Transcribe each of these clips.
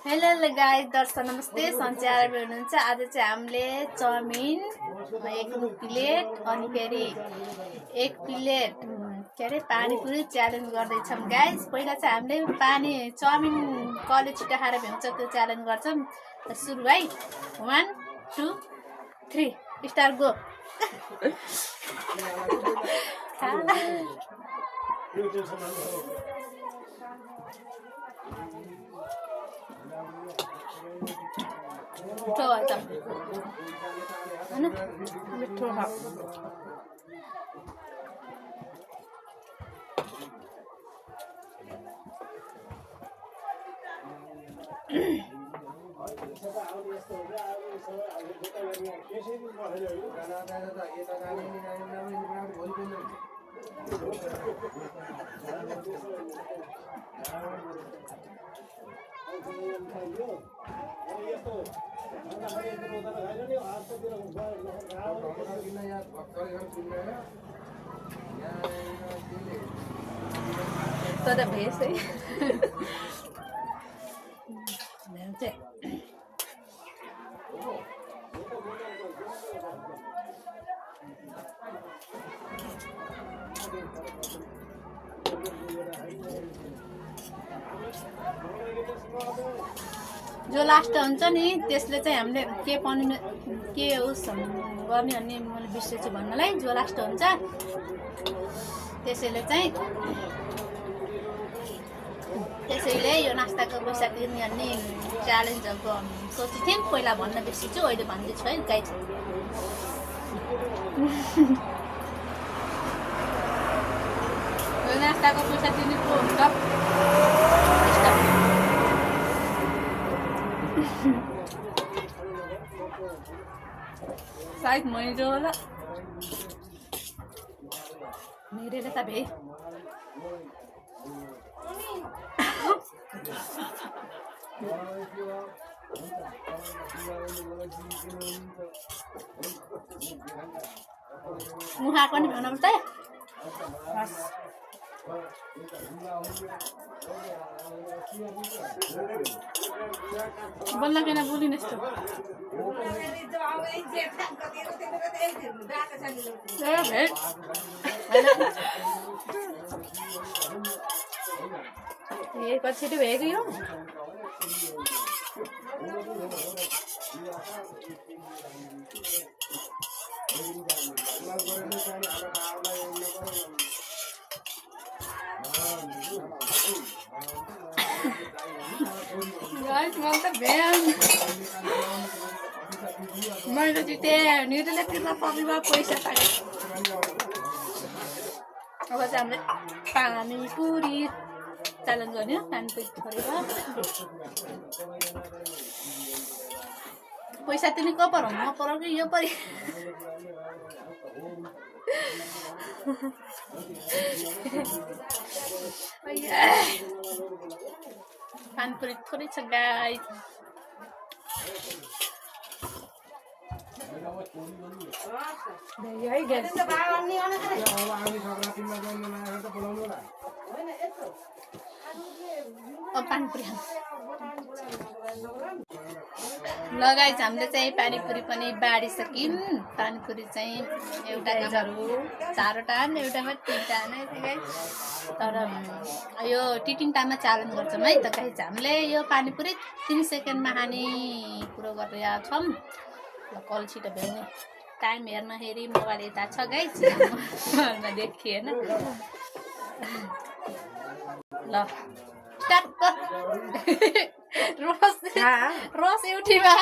Hello guys, दर्शक नमस्ते। सन्चै आएर हुनुहुन्छ। आज चाहिँ हामीले चाउमिन एक प्लेट अनि फेरि एक प्लेट के अरे पानीपुरी च्यालेन्ज गर्दैछौँ गाइस। पहिला चाहिँ हामीले चाउमिन कसले छिटो खाएर भ्याउँछ त्यो च्यालेन्ज गर्छौँ। सुरु है, 1 2 3 स्टार्ट गो। मिठो भयो त हैन? मिठो भयो। तो द भेस है जो लास्ट हुन्छ नि त्यसले चाहिँ हामीले के पनि के उस गर्ने भन्ने मैले बिर्सेछु भन्नलाई। जो लास्ट हुन्छ त्यसैले यो नास्ताको पैसा तिर्ने भन्ने च्यालेन्जको सोचेको थिएँ पहिला भन्न बिर्सेछु। अहिले भन्दैछु है गाइस। यो नास्ताको पैसा तिर्ने को हुन्छ? सायद मैले होला मेरे त भे मुहा पनि भन्न पर्छ। बल्ल किन बोलिन यस्तो? कति भएको यो मैले जितेँ। निर्णयले तिर्न पर्नेमा पैसा पाएँ। अब चाहिँ हामीले पानीपुरी च्यालेन्ज गर्ने हो। पानीपुरी छोडेर पैसा तिर्ने को पर म पर कि यो परि पानीपुरी थोरै छ गाइस। लगाइछ हामीले चाहिँ पानीपुरी पनि बाँडिसक्यौँ। पानीपुरी चाहिँ एउटा चारवटा एउटामा तिनवटा नै तर यो टिटिङटामा च्यालेन्ज गर्छौँ है त गाइस। हामीले यो पानीपुरी 3 सेकेन्डमा खाने कुरो गरेर छौँ। ल कल छिटो भ्याउने टाइम हेर्दाखेरि मोबाइल यता छ गाइस। मोबाइलमा देखिएन। ल स्टार्ट। रस एउटीमा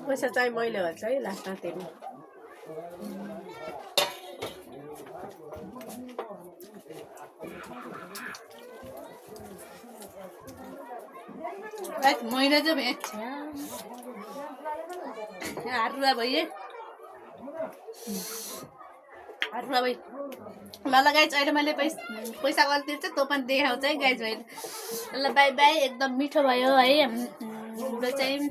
पैसा चाहिँ मैले हुन्छ है लास्टमा तिर्नु। मैले चाहिँ भेट्छ हारुवा भइए हारुवा भइ ल गाइज अहिले मैले पैसा कति तिर्छ त्यो पनि देखाउँछ है गाइज अहिले। ल बाई बाई। एकदम मिठो भयो है हाम्रो चाहिँ